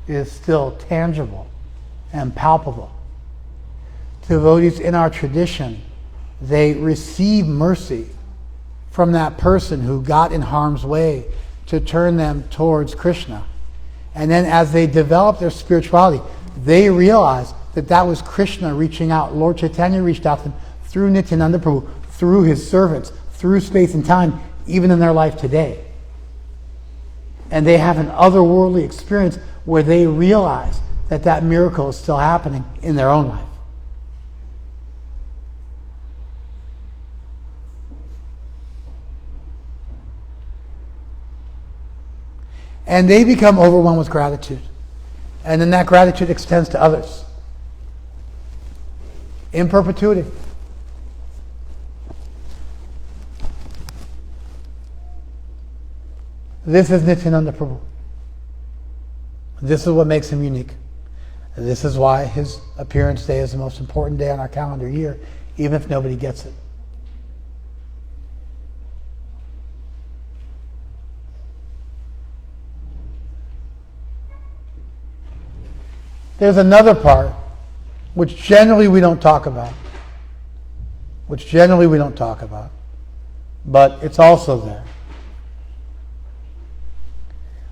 is still tangible and palpable. Devotees in our tradition, they receive mercy from that person who got in harm's way to turn them towards Krishna. And then as they develop their spirituality, they realize that that was Krishna reaching out. Lord Chaitanya reached out to them through Nityananda Prabhu, through his servants, through space and time, even in their life today. And they have an otherworldly experience where they realize that that miracle is still happening in their own life. And they become overwhelmed with gratitude. And then that gratitude extends to others. In perpetuity. This is Nityananda Prabhu. This is what makes him unique. This is why his appearance day is the most important day on our calendar year, even if nobody gets it. There's another part which generally we don't talk about. But it's also there.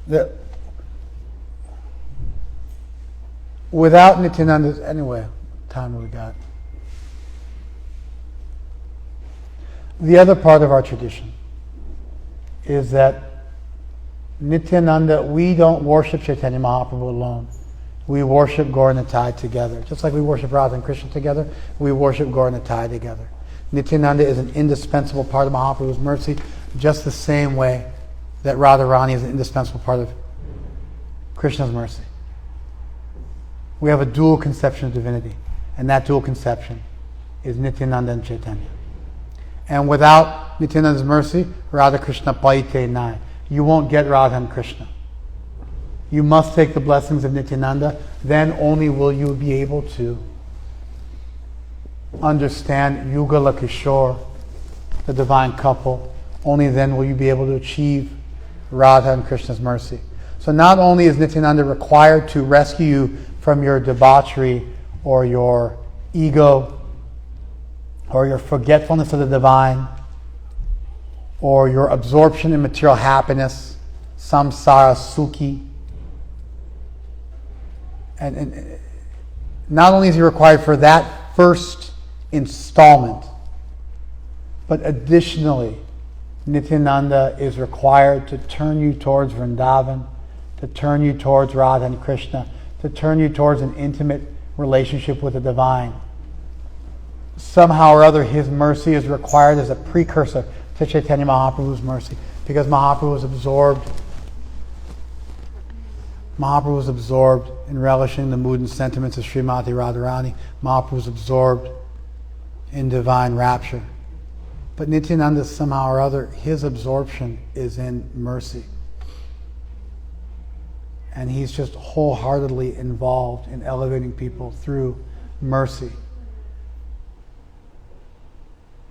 That without Nityananda's, anyway, time we got. The other part of our tradition is that Nityananda, we don't worship Chaitanya Mahaprabhu alone. We worship Gaura Nitai together. Just like we worship Radha and Krishna together, we worship Gaura Nitai together. Nityananda is an indispensable part of Mahaprabhu's mercy, just the same way that Radharani is an indispensable part of Krishna's mercy. We have a dual conception of divinity, and that dual conception is Nityananda and Chaitanya. And without Nityananda's mercy, Radha Krishna paite nai. You won't get Radha and Krishna. You must take the blessings of Nityananda, then only will you be able to understand Yugala Kishore, the divine couple. Only then will you be able to achieve Radha and Krishna's mercy. So not only is Nityananda required to rescue you from your debauchery or your ego or your forgetfulness of the divine or your absorption in material happiness, samsara sukhi, and not only is he required for that first installment, but additionally Nityananda is required to turn you towards Vrindavan, to turn you towards Radha and Krishna, to turn you towards an intimate relationship with the divine. Somehow or other, his mercy is required as a precursor to Chaitanya Mahaprabhu's mercy, because Mahaprabhu was absorbed in relishing the mood and sentiments of Srimati Radharani. Mahaprabhu was absorbed in divine rapture. But Nityananda, somehow or other, his absorption is in mercy. And he's just wholeheartedly involved in elevating people through mercy.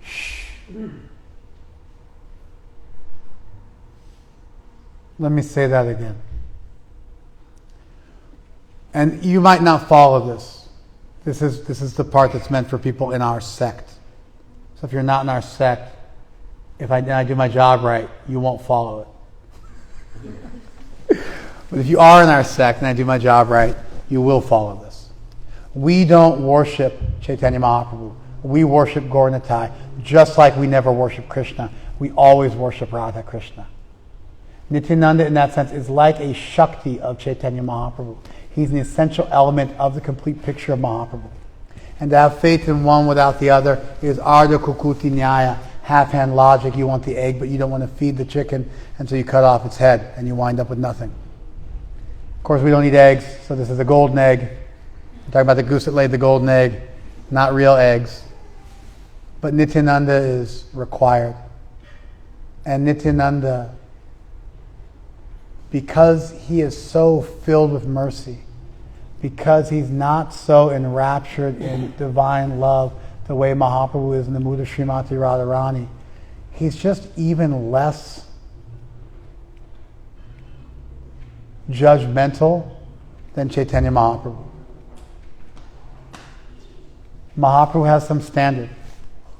Shh. Let me say that again. And you might not follow this. This is the part that's meant for people in our sect. So if you're not in our sect, if I do my job right, you won't follow it. But if you are in our sect and I do my job right, you will follow this. We don't worship Chaitanya Mahaprabhu. We worship Gaur Nitai, just like we never worship Krishna. We always worship Radha Krishna. Nityananda, in that sense, is like a Shakti of Chaitanya Mahaprabhu. He's an essential element of the complete picture of Mahaprabhu. And to have faith in one without the other is Ardha Kukuti Nyaya, half-hand logic. You want the egg, but you don't want to feed the chicken, and so you cut off its head, and you wind up with nothing. Of course, we don't eat eggs, so this is a golden egg. We're talking about the goose that laid the golden egg, not real eggs. But Nityananda is required. And Nityananda, because he is so filled with mercy, because he's not so enraptured in divine love the way Mahaprabhu is in the mood of Srimati Radharani, he's just even less judgmental than Chaitanya Mahaprabhu. Mahaprabhu has some standard.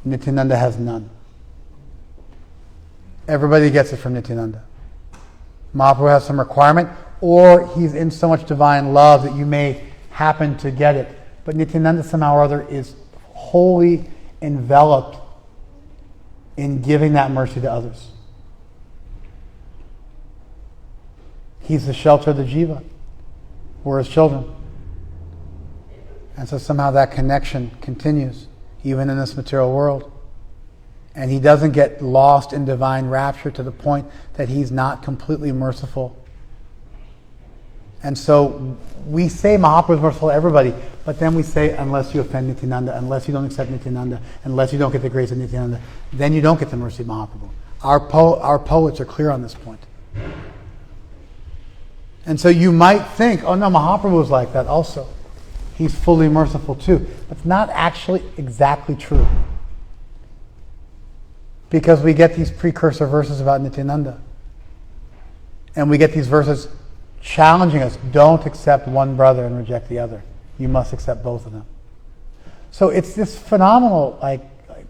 Nityananda has none. Everybody gets it from Nityananda. Mahaprabhu has some requirement, or he's in so much divine love that you may happen to get it. But Nityananda somehow or other is wholly enveloped in giving that mercy to others. He's the shelter of the jiva. We're his children. And so somehow that connection continues, even in this material world. And he doesn't get lost in divine rapture to the point that he's not completely merciful. And so we say Mahaprabhu is merciful to everybody, but then we say, unless you offend Nityananda, unless you don't accept Nityananda, unless you don't get the grace of Nityananda, then you don't get the mercy of Mahaprabhu. Our poets are clear on this point. And so you might think, oh no, Mahaprabhu is like that also. He's fully merciful too. But it's not actually exactly true. Because we get these precursor verses about Nityananda. And we get these verses challenging us, don't accept one brother and reject the other. You must accept both of them. So it's this phenomenal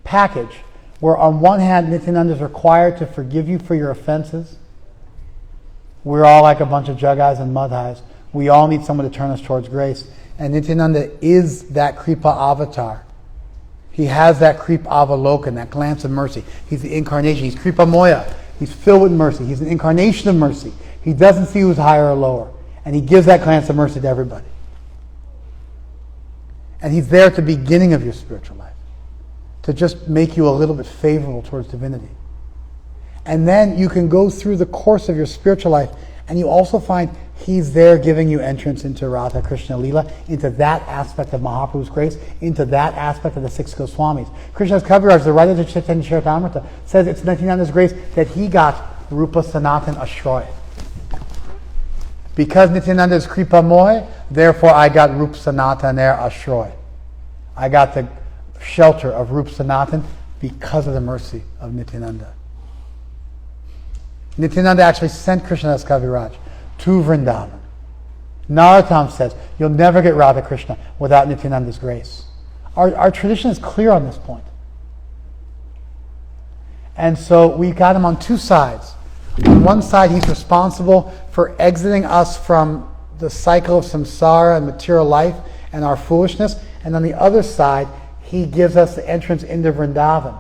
package where on one hand Nityananda is required to forgive you for your offenses. We're all like a bunch of jugeyes and mudhais. We all need someone to turn us towards grace. And Nityananda is that Kripa avatar. He has that Kripa avalokan, that glance of mercy. He's the incarnation. He's Kripa Moya. He's filled with mercy. He's an incarnation of mercy. He doesn't see who's higher or lower. And he gives that glance of mercy to everybody. And he's there at the beginning of your spiritual life to just make you a little bit favorable towards divinity. And then you can go through the course of your spiritual life, and you also find he's there giving you entrance into Radha Krishna Leela, into that aspect of Mahaprabhu's grace, into that aspect of the six Goswamis. Krishnadas Kaviraj, the writer of Chaitanya Charitamrita, says it's Nityananda's grace that he got Rupa Sanatan Ashroy. Because Nityananda is Kripa Moy, therefore I got Rupa Sanatan Ashroy. I got the shelter of Rupa Sanatan because of the mercy of Nityananda. Nityananda actually sent Krishnadas Kaviraj to Vrindavan. Narottam says, you'll never get Radha Krishna without Nityananda's grace. Our tradition is clear on this point. And so we got him on two sides. On one side, he's responsible for exiting us from the cycle of samsara and material life and our foolishness. And on the other side, he gives us the entrance into Vrindavan.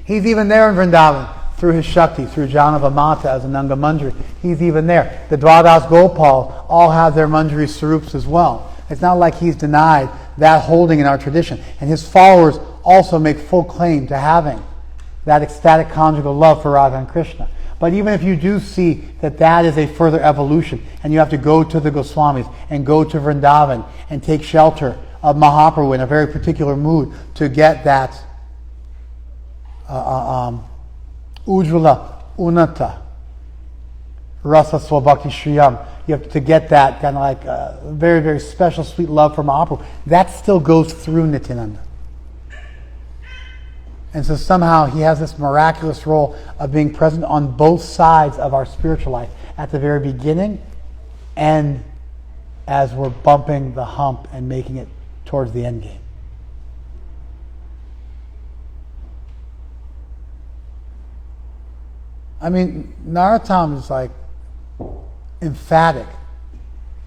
He's even there in Vrindavan through his Shakti, through Janava Mata as a Nanga Manjari. He's even there. The Dwadas Gopal all have their Manjari Sarups as well. It's not like he's denied that holding in our tradition. And his followers also make full claim to having that ecstatic conjugal love for Radha and Krishna. But even if you do see that that is a further evolution, and you have to go to the Goswamis and go to Vrindavan and take shelter of Mahaprabhu in a very particular mood to get that Ujjvala Unata Rasa Swabhakti Shriyam. You have to get that kind of like very, very special sweet love for Mahaprabhu. That still goes through Nityananda. And so somehow he has this miraculous role of being present on both sides of our spiritual life, at the very beginning and as we're bumping the hump and making it towards the end game. I mean, Narottam is like emphatic.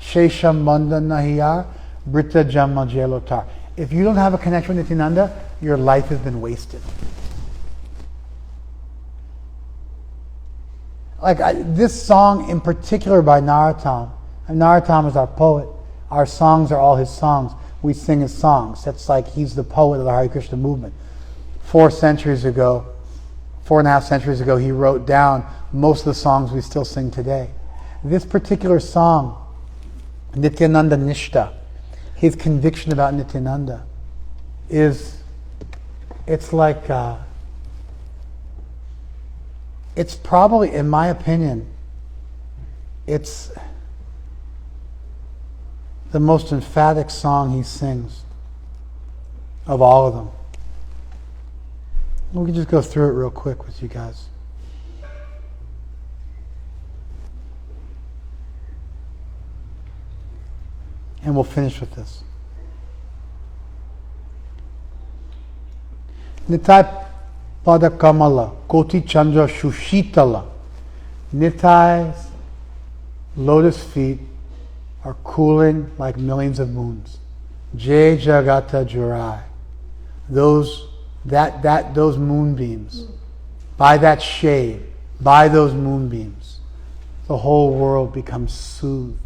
Shesham Manda Nahiyar, Brita Jamma Jelotar. If you don't have a connection with Nityananda, your life has been wasted. This song in particular by Narottam, and Narottam is our poet. Our songs are all his songs. We sing his songs. That's like he's the poet of the Hare Krishna movement. 4.5 centuries ago, he wrote down most of the songs we still sing today. This particular song, Nityananda Nishta, his conviction about Nityananda, it's probably, in my opinion, it's the most emphatic song he sings of all of them. We can just go through it real quick with you guys. And we'll finish with this. Nitai Pada Kamala, Koti Chandra Shushitala. Nitai's lotus feet are cooling like millions of moons. Jai Jagata Jurai. Those moonbeams, by that shade, by those moonbeams, the whole world becomes soothed.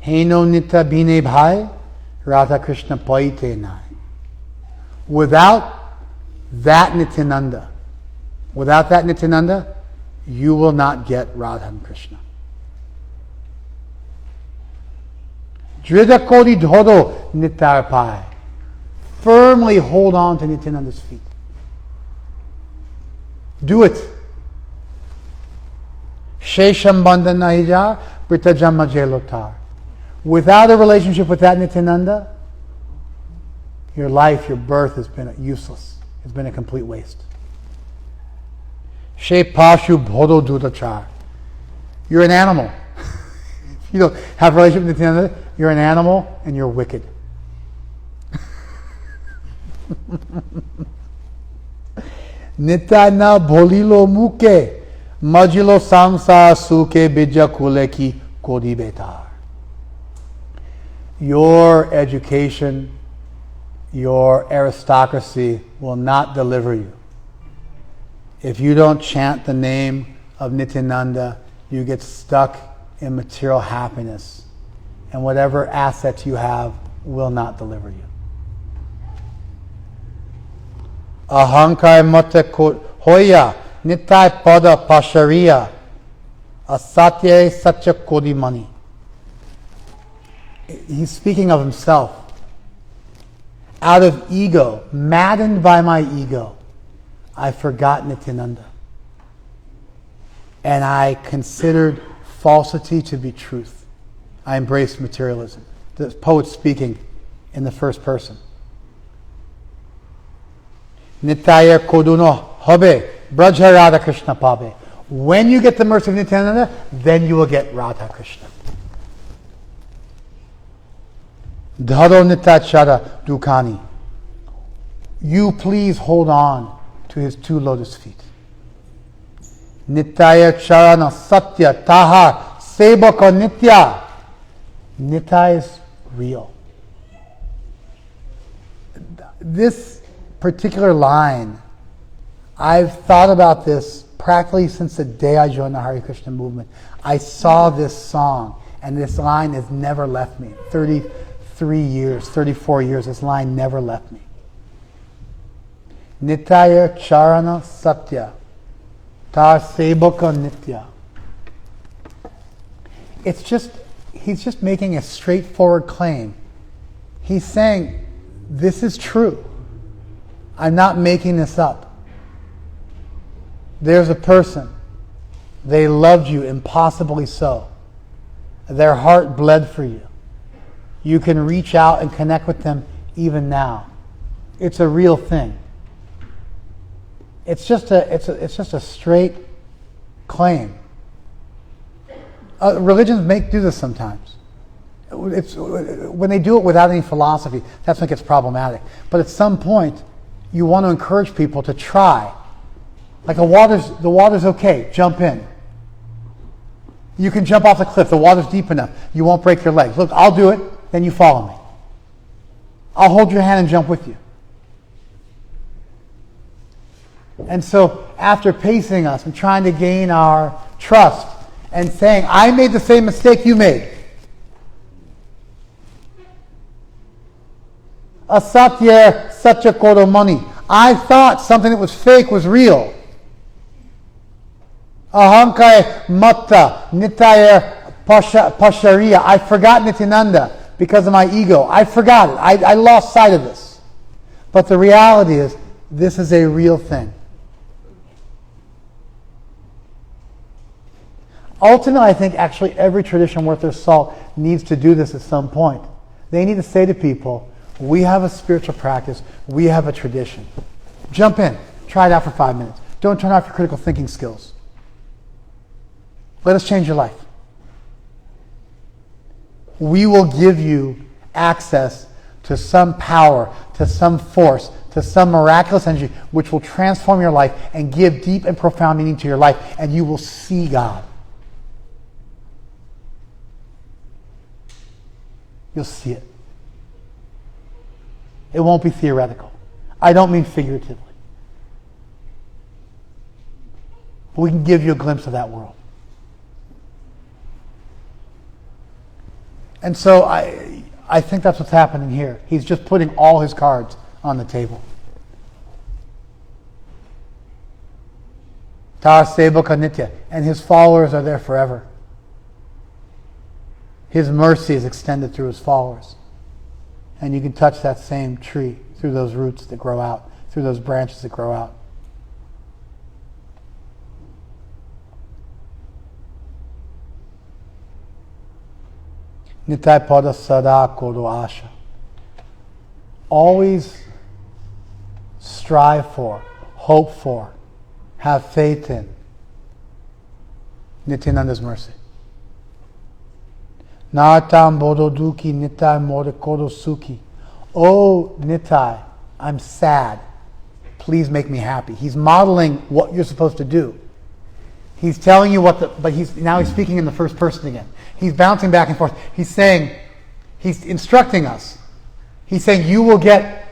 Heino Nita Bine Bhai, Radha Krishna Paite Nai. Without that Nityananda, you will not get Radha and Krishna. Drida Kodi Dhodo Nitarpai. Firmly hold on to Nityananda's feet. Do it. Shesham Bandhan Nahijar, Brita Jamma Jelotar. Without a relationship with that Nityananda, your life, your birth has been useless. It's been a complete waste. She Pashu Bhodo Dudachar. You're an animal. If you don't have a relationship with Nityananda, you're an animal and you're wicked. Nitana Bolilo Muke Majilo Samsa Suke Bija Kuleki Kodi Betar. Your education, your aristocracy will not deliver you. If you don't chant the name of Nityananda, you get stuck in material happiness, and whatever assets you have will not deliver you. Ahankar mata hoya nitai pada pashariya asatya satya kodi mani. He's speaking of himself. Out of ego, maddened by my ego, I forgot Nityananda. And I considered falsity to be truth. I embraced materialism. The poet speaking in the first person. Nitaya koduno hobe braja Radha Krishna pabe. When you get the mercy of Nityananda, then you will get Radha Krishna. Dharo nitachara dukani. You please hold on to his two lotus feet. Nitaya charana satya taha sebaka nitya. Nitya is real. This particular line, I've thought about this practically since the day I joined the Hare Krishna movement. I saw this song, and this line has never left me. 33 years, 34 years, this line never left me. Nitya charana satya ta sebaka nitya. It's just, he's just making a straightforward claim. He's saying, this is true. I'm not making this up. There's a person. They loved you impossibly so. Their heart bled for you. You can reach out and connect with them even now. It's a real thing. It's just a straight claim. Religions do this sometimes. When they do it without any philosophy, that's when it gets problematic. But at some point, you want to encourage people to try. Like the water's okay, jump in. You can jump off the cliff, the water's deep enough, you won't break your legs. Look, I'll do it, then you follow me. I'll hold your hand and jump with you. And so, after pacing us and trying to gain our trust and saying, I made the same mistake you made. Asatya satya kodo mani. I thought something that was fake was real. Ahankaya matta nitaya pashariya. I forgot Nityananda because of my ego. I forgot it. I lost sight of this. But the reality is, this is a real thing. Ultimately, I think actually every tradition worth their salt needs to do this at some point. They need to say to people, we have a spiritual practice, we have a tradition. Jump in, try it out for 5 minutes. Don't turn off your critical thinking skills. Let us change your life. We will give you access to some power, to some force, to some miraculous energy which will transform your life and give deep and profound meaning to your life, and you will see God. You'll see it. It won't be theoretical. I don't mean figuratively. But we can give you a glimpse of that world. And so I think that's what's happening here. He's just putting all his cards on the table. Ta sebaka nitya. And his followers are there forever. His mercy is extended through his followers. And you can touch that same tree through those roots that grow out, through those branches that grow out. Nitai pada sada kodo asha. Always strive for, hope for, have faith in Nityananda's mercy. Nartam bodo duki nitai mode kodo suki. Oh Nitai, I'm sad. Please make me happy. He's modeling what you're supposed to do. He's telling you but he's speaking in the first person again. He's bouncing back and forth. He's instructing us. He's saying you will get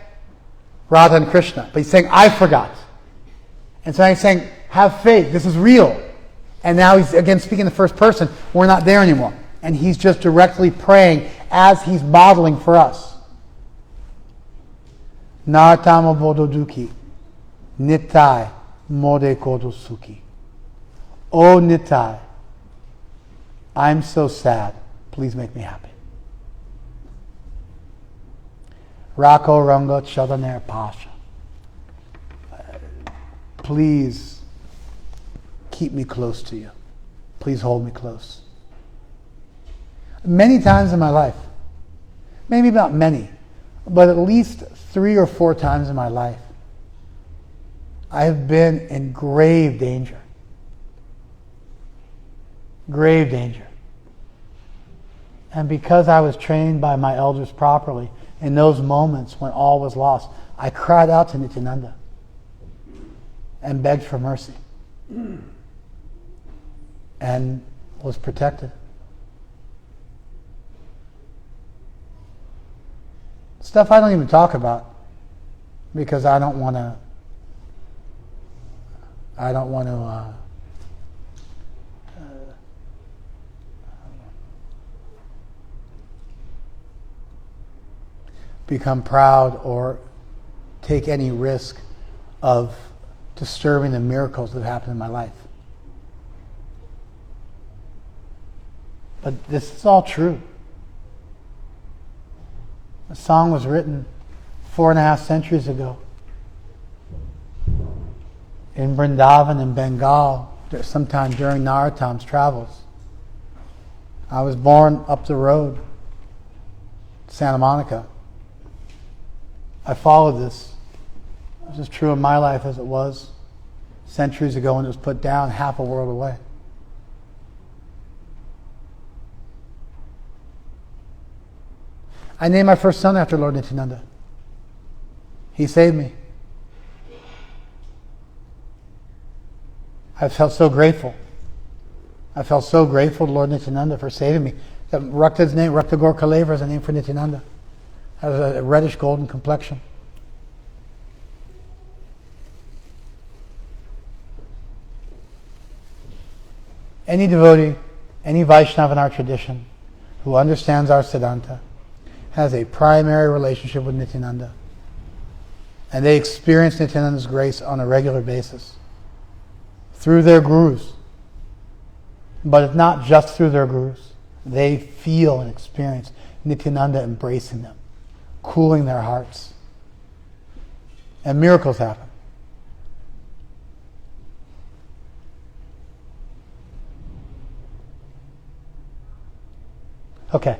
Radha and Krishna. But he's saying, I forgot. And so he's saying, have faith. This is real. And now he's again speaking in the first person. We're not there anymore. And he's just directly praying as he's modeling for us. Nartama bododuki. Nitai Mode Kodo Sukhi. Oh Nitai, I'm so sad. Please make me happy. Rako Rango Chadaner Pasha. Please keep me close to you. Please hold me close. Many times in my life, maybe not many, but at least 3 or 4 times in my life, I have been in grave danger. Grave danger. And because I was trained by my elders properly, in those moments when all was lost, I cried out to Nityananda and begged for mercy and was protected. Stuff I don't even talk about because I don't want to become proud or take any risk of disturbing the miracles that happen in my life. But this is all true. The song was written 4.5 centuries ago in Vrindavan in Bengal, sometime during Narottam's travels. I was born up the road, Santa Monica. I followed this. This is true in my life as it was centuries ago when it was put down half a world away. I named my first son after Lord Nityananda. He saved me. I felt so grateful. I felt so grateful to Lord Nityananda for saving me. Rakta's name, Rakta Gaur Kaleva, is a name for Nityananda. Has a reddish golden complexion. Any devotee, any Vaishnava in our tradition who understands our Siddhanta has a primary relationship with Nityananda. And they experience Nityananda's grace on a regular basis through their gurus. But if not just through their gurus, they feel and experience Nityananda embracing them, cooling their hearts. And miracles happen. Okay,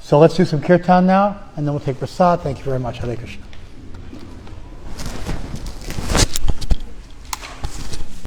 so let's do some kirtan now, and then we'll take prasad. Thank you very much. Hare Krishna.